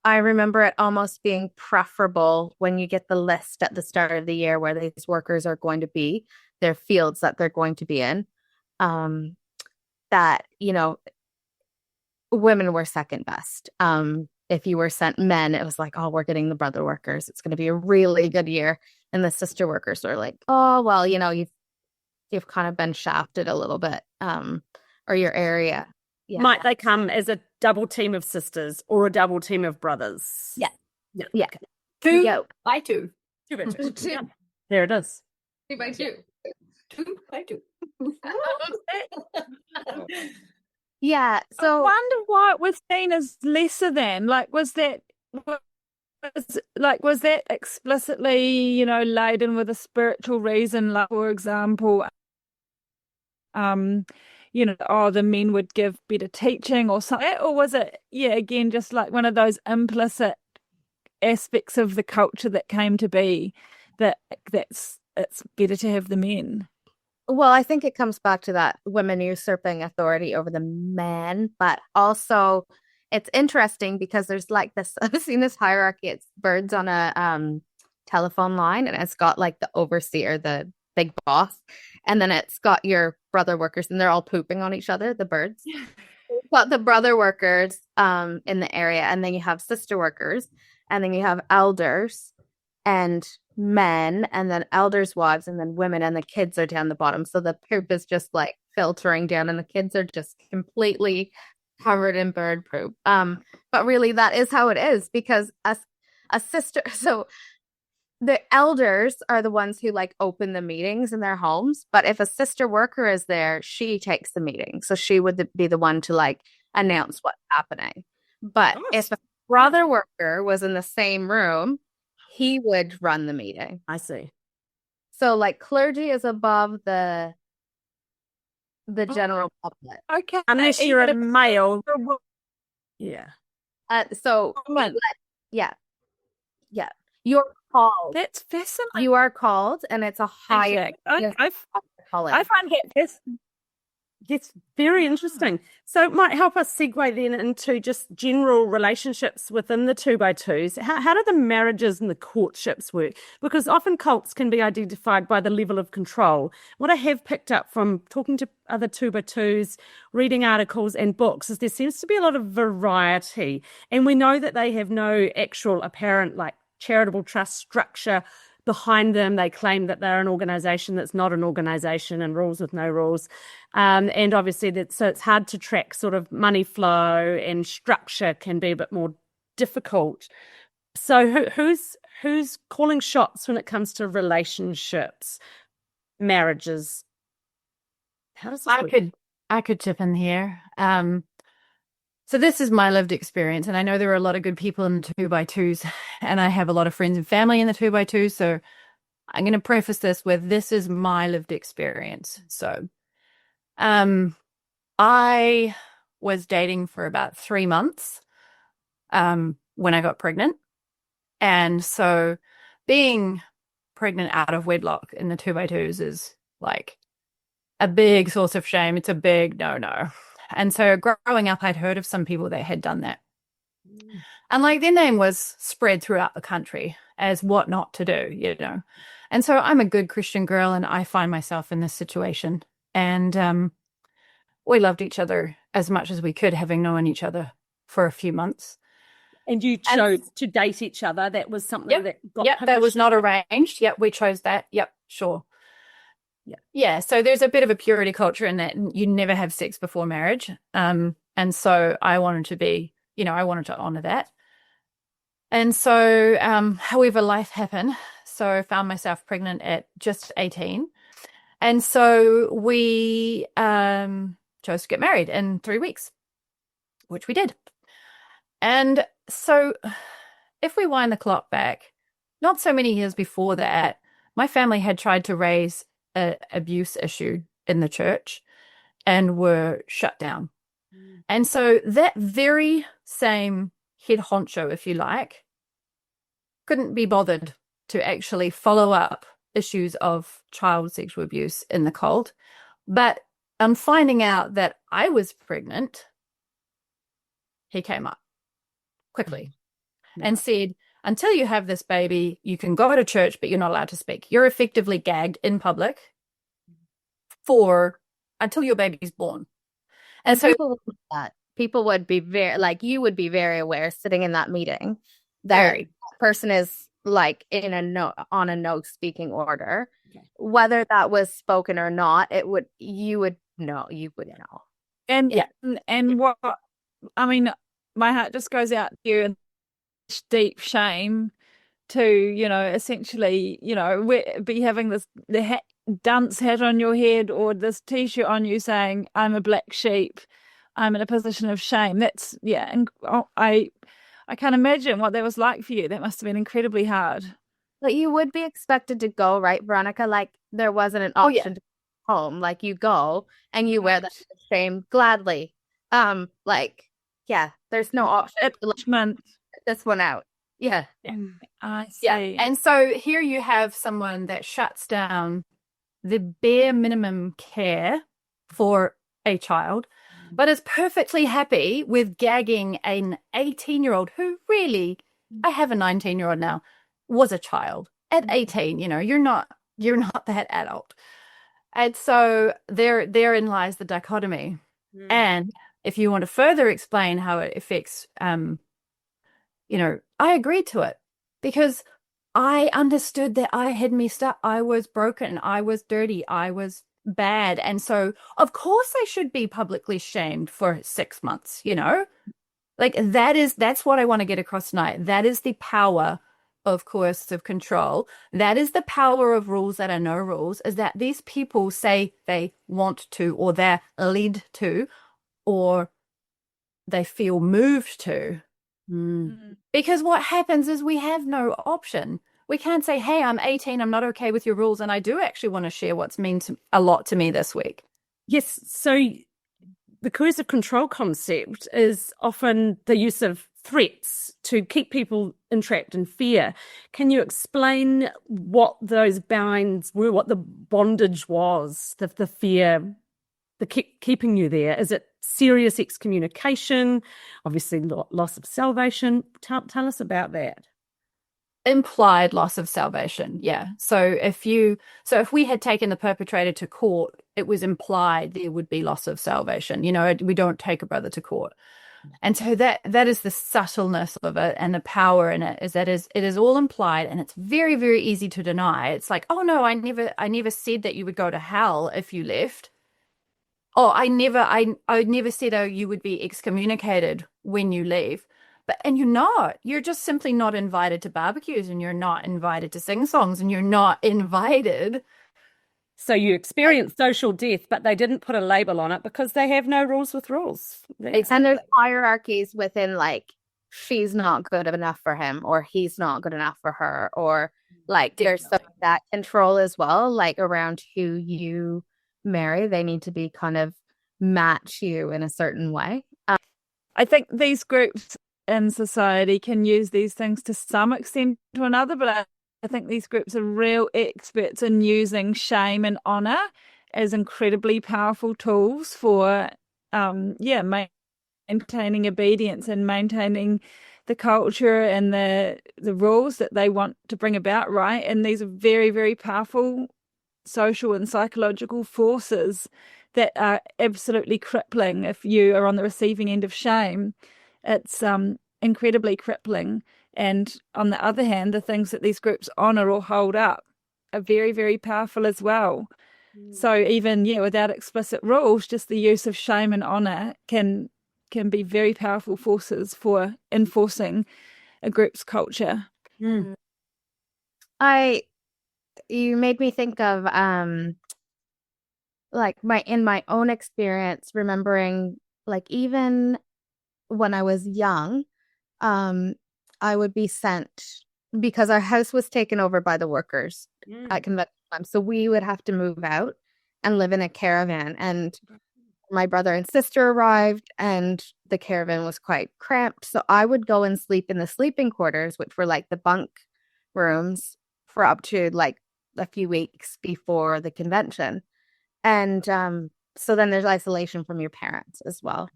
S6: I remember it almost being preferable when you get the list at the start of the year where these workers are going to be, their fields that they're going to be in, that, women were second best. If you were sent men, it was like, oh, we're getting the brother workers. It's going to be a really good year. And the sister workers are like, oh, well, you've kind of been shafted a little bit, or your area. Yeah.
S2: Might they come as a double team of sisters or a double team of brothers?
S6: Yeah.
S2: Yeah.
S3: 2
S6: Yeah.
S3: by 2.
S2: 2 by 2.
S3: Two.
S2: Yeah. There it is.
S3: 2 by 2. 2 by 2.
S6: Yeah.
S4: I
S6: So
S4: wonder why it was seen as lesser than. Was that explicitly, laden with a spiritual reason? Like, for example, the men would give better teaching or something, or was it, again, just like one of those implicit aspects of the culture that came to be it's better to have the men?
S6: Well, I think it comes back to that women usurping authority over the men, but also it's interesting because there's like this, I've seen this hierarchy. It's birds on a telephone line, and it's got like the overseer, the big boss, and then it's got your brother workers, and they're all pooping on each other, the birds. You've got the brother workers in the area, and then you have sister workers, and then you have elders, and men, and then elders' wives, and then women, and the kids are down the bottom. So the poop is just like filtering down, and the kids are just completely covered in bird poop. But really, that is how it is, because a sister, so the elders are the ones who like open the meetings in their homes. But if a sister worker is there, she takes the meeting. So she would be the one to like announce what's happening. But if a brother worker was in the same room, he would run the meeting.
S2: I see.
S6: So like clergy is above the general public.
S4: Okay.
S2: Unless you're a male. Yeah.
S6: So yeah. You're called.
S4: That's fascinating.
S6: You are called, and it's a higher.
S4: I
S6: calling.
S4: find that fascinating.
S2: It's very interesting. So it might help us segue then into just general relationships within the 2x2s. How do the marriages and the courtships work? Because often cults can be identified by the level of control. What I have picked up from talking to other 2x2s, reading articles and books, is there seems to be a lot of variety. And we know that they have no actual apparent like charitable trust structure behind them. They claim that they're an organization that's not an organization, and rules with no rules. And obviously so it's hard to track sort of money flow, and structure can be a bit more difficult. So who's calling shots when it comes to relationships, marriages? How does this work?
S5: I could chip in here. So this is my lived experience, and I know there are a lot of good people in the 2x2s, and I have a lot of friends and family in the 2x2s. So I'm going to preface this with, this is my lived experience. So, I was dating for about 3 months, when I got pregnant. And so being pregnant out of wedlock in the 2x2s is like a big source of shame. It's a big no-no. And so growing up, I'd heard of some people that had done that. And like their name was spread throughout the country as what not to do, you know. And so I'm a good Christian girl, and I find myself in this situation. And we loved each other as much as we could, having known each other for a few months.
S2: And you chose to date each other. That was something that got
S5: Yep, that was not arranged. Yep, we chose that. Yep, sure. Yeah, so there's a bit of a purity culture in that you never have sex before marriage. And so I wanted to be, I wanted to honor that. And so, however, life happened. So I found myself pregnant at just 18. And so we chose to get married in 3 weeks, which we did. And so if we wind the clock back, not so many years before that, my family had tried to raise an abuse issue in the church and were shut down. And so that very same head honcho, if you like, couldn't be bothered to actually follow up issues of child sexual abuse in the cult. But on finding out that I was pregnant, he came up quickly and said, until you have this baby, you can go to church, but you're not allowed to speak. You're effectively gagged in public until your baby's born. And so
S6: people would be you would be very aware sitting in that meeting that person is like on a no speaking order. Okay. Whether that was spoken or not, you would know.
S4: And what I mean, my heart just goes out to you in deep shame to, essentially, be having the dunce hat on your head or this t-shirt on you saying, I'm a black sheep, I'm in a position of shame. That's, and I can't imagine what that was like for you. That must have been incredibly hard.
S6: Like you would be expected to go, right, Veronica? Like there wasn't an option to go home. Like you go and you wear that shame gladly. There's no option. This one out. Yeah.
S4: I see.
S5: Yeah. And so here you have someone that shuts down the bare minimum care for a child, but is perfectly happy with gagging an 18-year-old who really, I have a 19-year-old now, was a child at 18. You're not that adult. And so therein lies the dichotomy. And if you want to further explain how it affects, I agreed to it because I understood that I had messed up. I was broken. I was dirty. I was bad. And so, of course, I should be publicly shamed for 6 months, Like that's what I want to get across tonight. That is the power of coercive control. That is the power of rules that are no rules, is that these people say they want to, or they're led to, or they feel moved to. Because what happens is we have no option. We can't say, hey, I'm 18, I'm not okay with your rules, and I do actually want to share what's meant a lot to me this week.
S2: Yes, so the coercive control concept is often the use of threats to keep people entrapped in fear. Can you explain what those binds were, what the bondage was, the fear, keeping you there? Is it serious excommunication, obviously loss of salvation? Tell us about that.
S5: Implied loss of salvation, yeah. So if we had taken the perpetrator to court, it was implied there would be loss of salvation. We don't take a brother to court. And so that is the subtleness of it, and the power in it is that it is all implied, and it's very, very easy to deny. It's like, oh no, I never said that you would go to hell if you left. Oh, I never said, oh, you would be excommunicated when you leave. And you're just simply not invited to barbecues, and you're not invited to sing songs, and you're not invited.
S2: So you experience social death, but they didn't put a label on it because they have no rules with rules.
S6: And there's hierarchies within, like, she's not good enough for him, or he's not good enough for her, or like there's some of that control as well, like around who you marry. They need to be kind of match you in a certain way.
S4: I think these groups in society can use these things to some extent to another, but I think these groups are real experts in using shame and honor as incredibly powerful tools for maintaining obedience and maintaining the culture and the rules that they want to bring about, right? And these are very, very powerful social and psychological forces that are absolutely crippling. If you are on the receiving end of shame, it's incredibly crippling. And on the other hand, the things that these groups honor or hold up are very, very powerful as well. So even without explicit rules, just the use of shame and honor can be very powerful forces for enforcing a group's culture.
S6: You made me think of like in my own experience, remembering, like, even when I was young, I would be sent, because our house was taken over by the workers at convention time. So we would have to move out and live in a caravan. And my brother and sister arrived, and the caravan was quite cramped. So I would go and sleep in the sleeping quarters, which were like the bunk rooms, for up to like a few weeks before the convention. And so then there's isolation from your parents as well.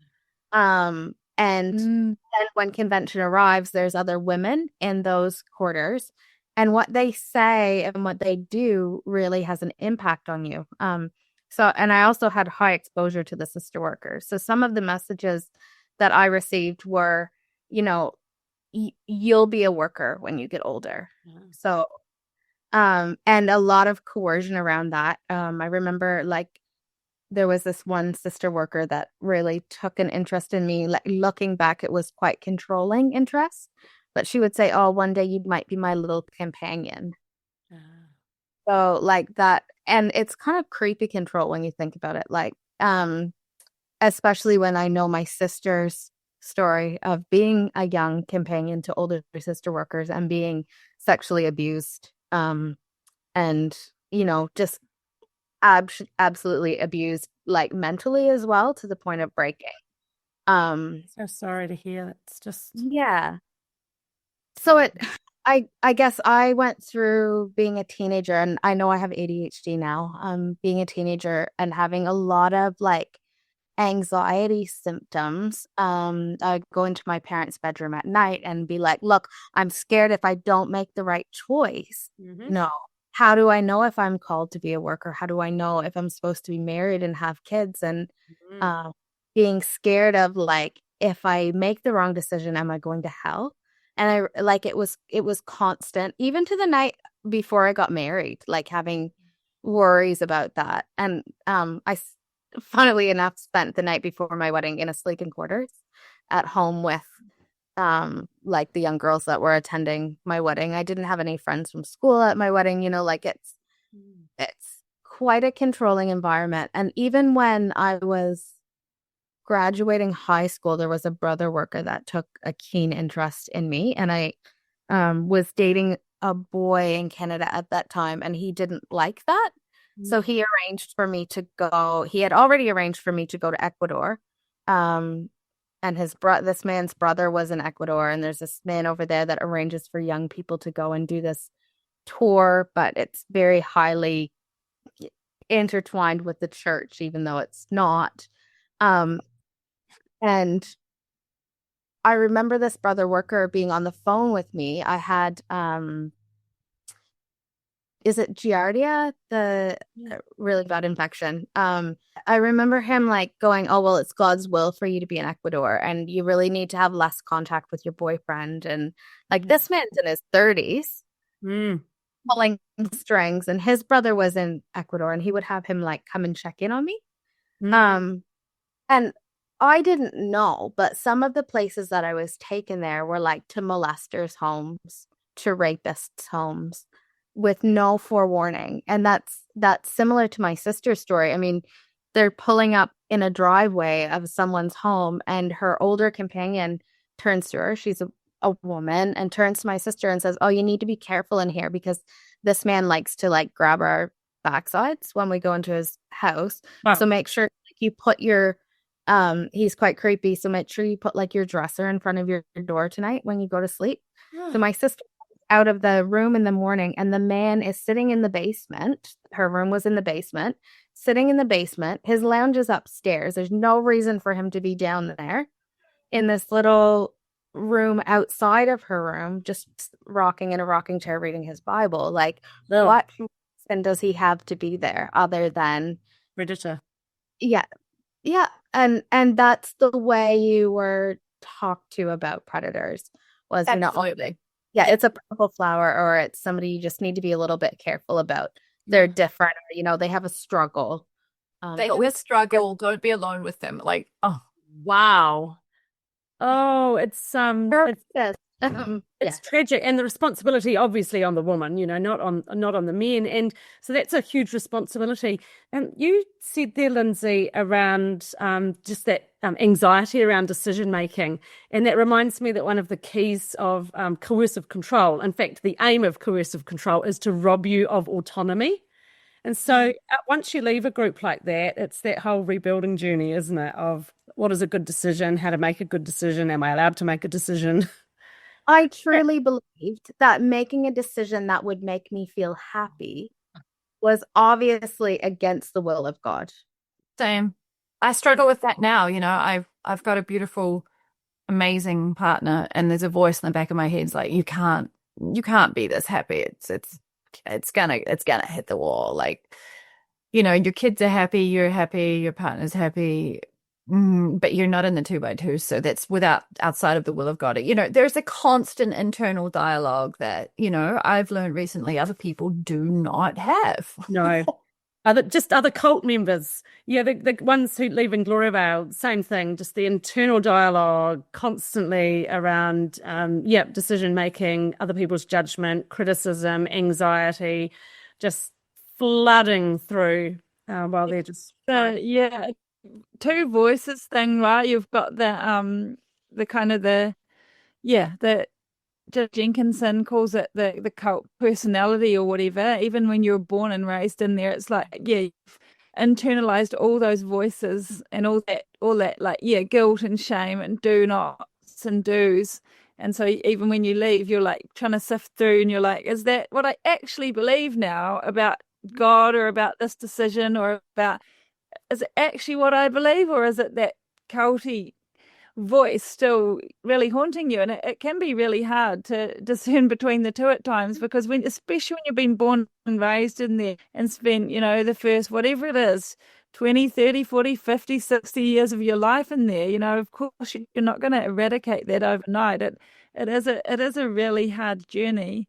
S6: And then when convention arrives, there's other women in those quarters, and what they say and what they do really has an impact on you. And I also had high exposure to the sister workers. So some of the messages that I received were, you'll be a worker when you get older. So, and a lot of coercion around that. I remember, like, there was this one sister worker that really took an interest in me. Like, looking back, it was quite controlling interest, but she would say, oh, one day you might be my little companion. So like that, and it's kind of creepy control when you think about it. Like, especially when I know my sister's story of being a young companion to older sister workers and being sexually abused, and just absolutely abused, like mentally as well, to the point of breaking.
S2: So sorry to hear. It's just
S6: So I guess I went through being a teenager, and I know I have ADHD now. Being a teenager and having a lot of like anxiety symptoms. I'd go into my parents' bedroom at night and be like, look, I'm scared if I don't make the right choice. No. How do I know if I'm called to be a worker? How do I know if I'm supposed to be married and have kids? And being scared of, like, if I make the wrong decision, am I going to hell? And I like it was constant, even to the night before I got married, like having worries about that. And funnily enough, spent the night before my wedding in a sleeping quarters at home with like the young girls that were attending my wedding. I didn't have any friends from school at my wedding, like it's quite a controlling environment. And even when I was graduating high school, there was a brother worker that took a keen interest in me, and I was dating a boy in Canada at that time, and he didn't like that. So he arranged for me to go. He had already arranged for me to go to Ecuador. And this man's brother was in Ecuador, and there's this man over there that arranges for young people to go and do this tour, but it's very highly intertwined with the church, even though it's not. And I remember this brother worker being on the phone with me. I had is it Giardia, the really bad infection? I remember him like going, oh, well, it's God's will for you to be in Ecuador, and you really need to have less contact with your boyfriend. And like this man's in his 30s, pulling strings, and his brother was in Ecuador, and he would have him like come and check in on me. And I didn't know, but some of the places that I was taken there were like to molesters' homes, to rapists' homes, with no forewarning. And that's similar to my sister's story. I mean, they're pulling up in a driveway of someone's home, and her older companion turns to her. She's a woman, and turns to my sister and says, oh, you need to be careful in here because this man likes to like grab our backsides when we go into his house. Wow. So make sure you put your he's quite creepy, so make sure you put like your dresser in front of your door tonight when you go to sleep. So my sister out of the room in the morning, and the man is sitting in the basement. Her room was in the basement, sitting in the basement. His lounge is upstairs. There's no reason for him to be down there in this little room outside of her room, just rocking in a rocking chair reading his Bible. Like, what reason does he have to be there other than
S2: predator?
S6: Yeah. And that's the way you were talked to about predators, was
S5: Absolutely.
S6: Yeah, it's a purple flower, or it's somebody you just need to be a little bit careful about. They're different, or, they have a struggle.
S5: They have a struggle. Don't be alone with them. Like, oh,
S2: wow. Oh, it's tragic, and the responsibility obviously on the woman, not on the men, and so that's a huge responsibility. And you said there, Lindsay, around just that anxiety around decision making, and that reminds me that one of the keys of coercive control, in fact, the aim of coercive control, is to rob you of autonomy. And so once you leave a group like that, it's that whole rebuilding journey, isn't it? Of what is a good decision, how to make a good decision, am I allowed to make a decision?
S6: I truly believed that making a decision that would make me feel happy was obviously against the will of God.
S5: Same. I struggle with that now. I've got a beautiful, amazing partner, and there's a voice in the back of my head. It's like, you can't be this happy. It's gonna hit the wall. Like, your kids are happy, you're happy, your partner's happy. But you're not in the 2x2, so that's outside of the will of God. There's a constant internal dialogue that, I've learned recently other people do not have.
S2: No. Other cult members. Yeah, the ones who live in Gloriavale, same thing, just the internal dialogue constantly around, decision-making, other people's judgment, criticism, anxiety, just flooding through while they're just...
S4: two voices thing, right? You've got the kind of Jenkinson calls it the cult personality or whatever. Even when you're born and raised in there, it's like, you've internalized all those voices and all that like, guilt and shame and do nots and do's. And so even when you leave, you're like trying to sift through, and you're like, is that what I actually believe now about God, or about this decision, or about, is it actually what I believe, or is it that culty voice still really haunting you? And it can be really hard to discern between the two at times, because especially when you've been born and raised in there and spent, the first, whatever it is, 20, 30, 40, 50, 60 years of your life in there, of course you're not going to eradicate that overnight. it is a really hard journey.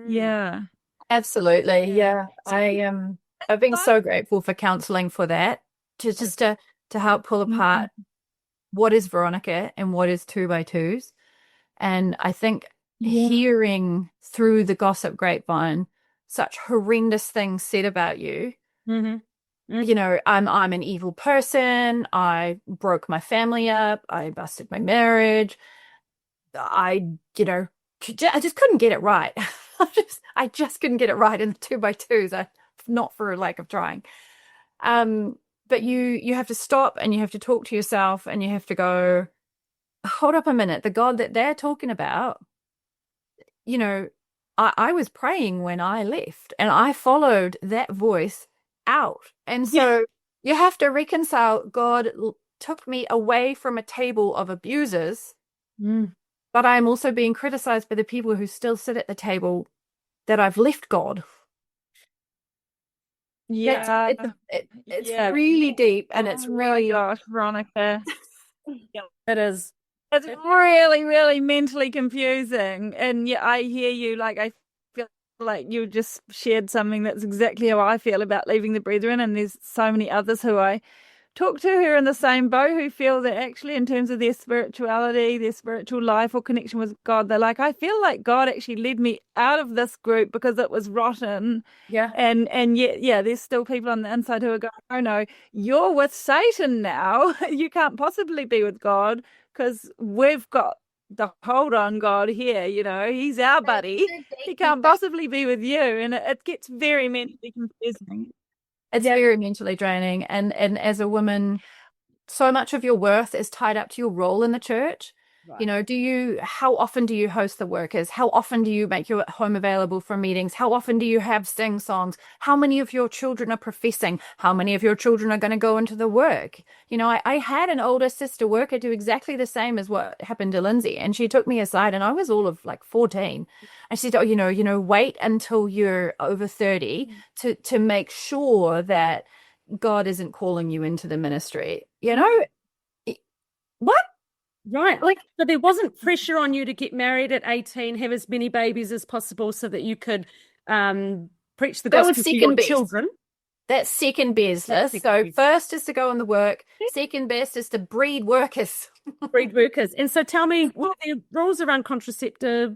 S4: Yeah.
S5: Absolutely. Yeah. I've been so grateful for counseling for that, to help pull apart what is Veronica and what is 2x2's. And I think hearing through the gossip grapevine such horrendous things said about you, you know, I'm an evil person, I broke my family up, I busted my marriage, I just couldn't get it right. I just couldn't get it right in the 2x2's. Not for a lack of trying. But you have to stop and you have to talk to yourself and you have to go, hold up a minute. The God that they're talking about, you know, I was praying when I left and I followed that voice out. And so you have to reconcile. God took me away from a table of abusers, but I'm also being criticized by the people who still sit at the table that I've left God.
S4: Yeah.
S5: It's really deep and it's really,
S4: gosh, Veronica.
S2: It is.
S4: It's really, really mentally confusing. And yeah, I hear you. Like, I feel like you just shared something that's exactly how I feel about leaving the Brethren. And there's so many others who I talk to who are in the same boat, who feel that actually in terms of their spirituality, their spiritual life or connection with God, they're like, I feel like God actually led me out of this group because it was rotten.
S5: Yeah.
S4: And yet, there's still people on the inside who are going, oh no, you're with Satan now. You can't possibly be with God because we've got the hold on God here, you know, he's our buddy. He can't possibly be with you. And it gets very mentally confusing.
S5: It's very mentally draining. And as a woman, so much of your worth is tied up to your role in the church. Right. You know, how often do you host the workers? How often do you make your home available for meetings? How often do you have sing songs? How many of your children are professing? How many of your children are going to go into the work? You know, I had an older sister worker do exactly the same as what happened to Lindsay. And she took me aside and I was all of like 14. I said, oh, you know, wait until you're over 30 to make sure that God isn't calling you into the ministry. You know, what?
S2: Right. Like, so there wasn't pressure on you to get married at 18, have as many babies as possible so that you could preach the gospel to your children.
S5: That's second best. So first is to go on the work. Second best is to breed workers.
S2: And so tell me, what are the rules around contraceptives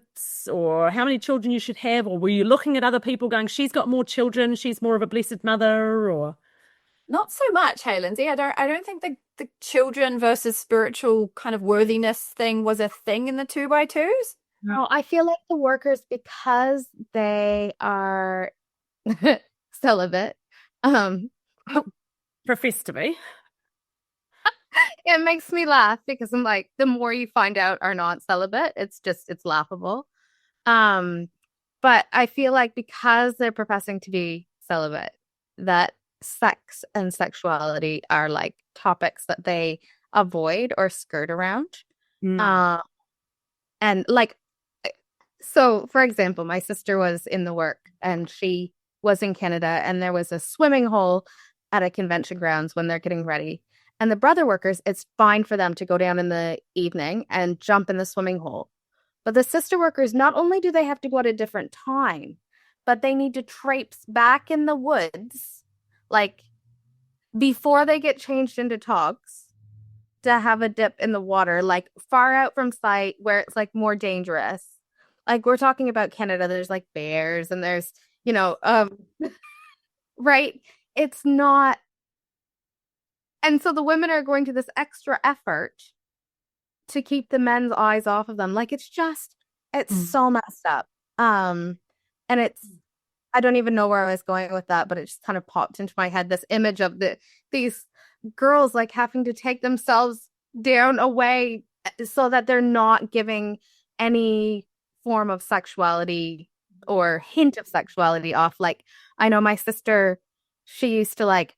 S2: or how many children you should have? Or were you looking at other people going, she's got more children, she's more of a blessed mother, or...
S5: Not so much, hey, Lindsay. I don't think the children versus spiritual kind of worthiness thing was a thing in the 2x2's.
S6: No, I feel like the workers, because they are celibate,
S2: profess to be.
S6: It makes me laugh because I'm like, the more you find out are not celibate, it's laughable. But I feel like because they're professing to be celibate, that sex and sexuality are like topics that they avoid or skirt around. And like, so for example, my sister was in the work and she was in Canada and there was a swimming hole at a convention grounds when they're getting ready. And the brother workers, it's fine for them to go down in the evening and jump in the swimming hole. But the sister workers, not only do they have to go at a different time, but they need to traipse back in the woods like before they get changed into togs to have a dip in the water, like far out from sight where it's like more dangerous. Like we're talking about Canada, there's like bears and there's, you know, right? It's not. And so the women are going to this extra effort to keep the men's eyes off of them. Like it's so messed up. And it's, I don't even know where I was going with that, but it just kind of popped into my head, this image of these girls like having to take themselves down away so that they're not giving any form of sexuality or hint of sexuality off. Like I know my sister, she used to like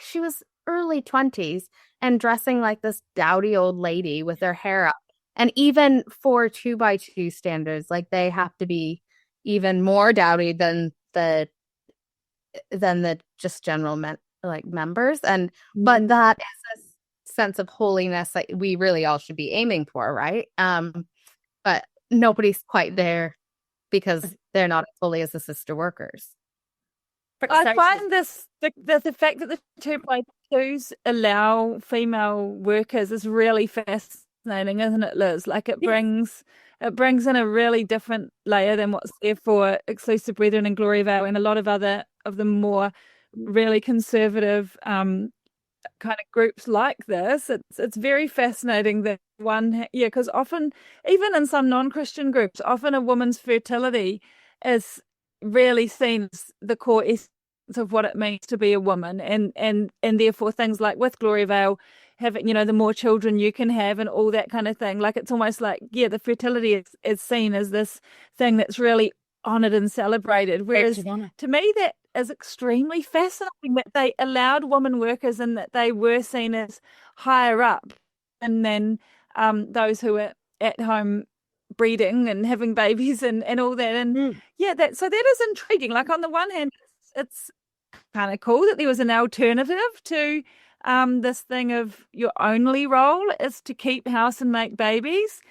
S6: she was early 20s and dressing like this dowdy old lady with her hair up. And even for 2x2 standards, like they have to be even more dowdy than the just general members. And but that is a sense of holiness that we really all should be aiming for, right? but nobody's quite there because they're not as fully as the sister workers.
S4: I find the fact that the 2x2s allow female workers is really fascinating, isn't it, Liz? Like it brings in a really different layer than what's there for Exclusive Brethren and Glory Vale and a lot of other of the more really conservative kind of groups like this. It's very fascinating that because often, even in some non-Christian groups, often a woman's fertility is really seen as the core essence of what it means to be a woman, and therefore things like with Glory Vale having, the more children you can have and all that kind of thing, like it's almost like the fertility is seen as this thing that's really honoured and celebrated, whereas to me that is extremely fascinating that they allowed women workers and that they were seen as higher up and then those who were at home breeding and having babies and all that. And so that is intriguing. Like on the one hand, it's kind of cool that there was an alternative to this thing of your only role is to keep house and make babies.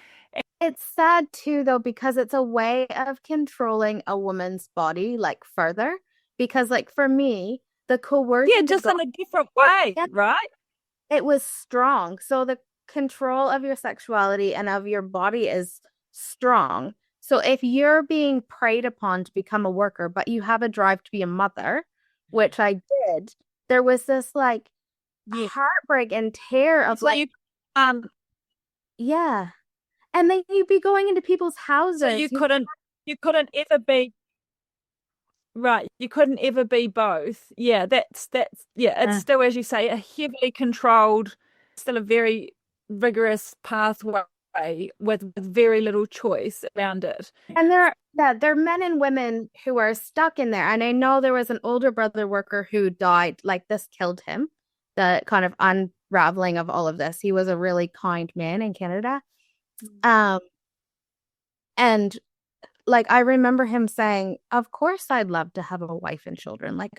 S6: It's sad too, though, because it's a way of controlling a woman's body like further. Because like for me, the coercion,
S4: just in a different way, right?
S6: It was strong. So the control of your sexuality and of your body is strong. So if you're being preyed upon to become a worker, but you have a drive to be a mother, which I did, there was this like heartbreak and tear of and then you'd be going into people's houses.
S4: So you couldn't ever be right. You couldn't ever be both. Yeah, that's it's still, as you say, a heavily controlled, still a very rigorous pathway with very little choice around it.
S6: And there are men and women who are stuck in there. And I know there was an older brother worker who died. Like this killed him. The kind of unraveling of all of this. He was a really kind man in Canada. And like I remember him saying, of course I'd love to have a wife and children. Like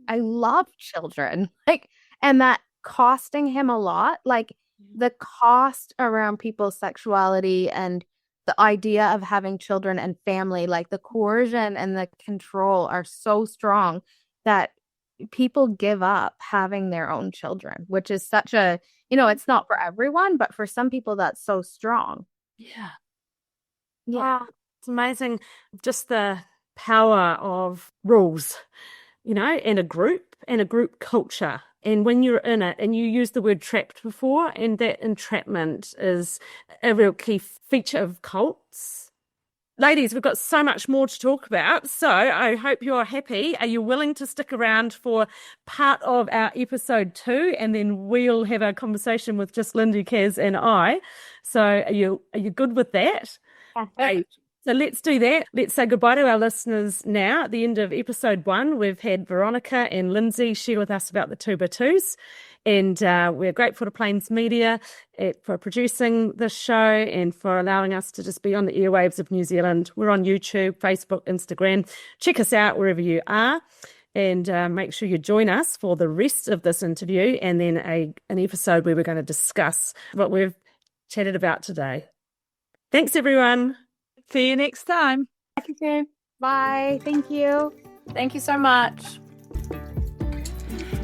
S6: I love children. Like, and that costing him a lot. Like the cost around people's sexuality and the idea of having children and family, like the coercion and the control are so strong that people give up having their own children, which is such a, it's not for everyone, but for some people that's so strong.
S2: Yeah. It's amazing just the power of rules, in a group culture. And when you're in it, and you used the word trapped before, and that entrapment is a real key feature of cults. Ladies, we've got so much more to talk about, so I hope you're happy. Are you willing to stick around for part of our episode 2, and then we'll have a conversation with just Lindy, Kaz, and I. So are you good with that? Okay. So let's do that. Let's say goodbye to our listeners now. At the end of episode 1, we've had Veronica and Lindsay share with us about the 2x2's. And we're grateful to Plains Media for producing this show and for allowing us to just be on the airwaves of New Zealand. We're on YouTube, Facebook, Instagram. Check us out wherever you are. And make sure you join us for the rest of this interview and then an episode where we're going to discuss what we've chatted about today. Thanks, everyone.
S4: See you next time.
S6: Thank you. Bye. Thank you.
S5: Thank you so much.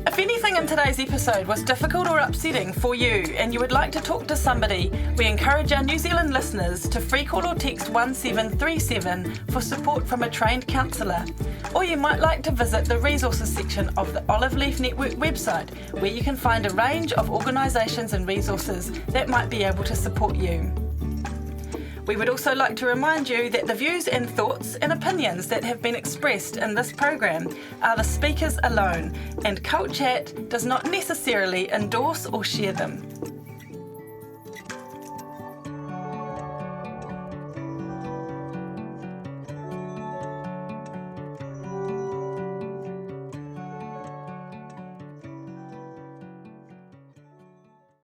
S3: If anything in today's episode was difficult or upsetting for you and you would like to talk to somebody, we encourage our New Zealand listeners to free call or text 1737 for support from a trained counsellor. Or you might like to visit the resources section of the Olive Leaf Network website, where you can find a range of organisations and resources that might be able to support you. We would also like to remind you that the views and thoughts and opinions that have been expressed in this program are the speakers alone, and Cult Chat does not necessarily endorse or share them.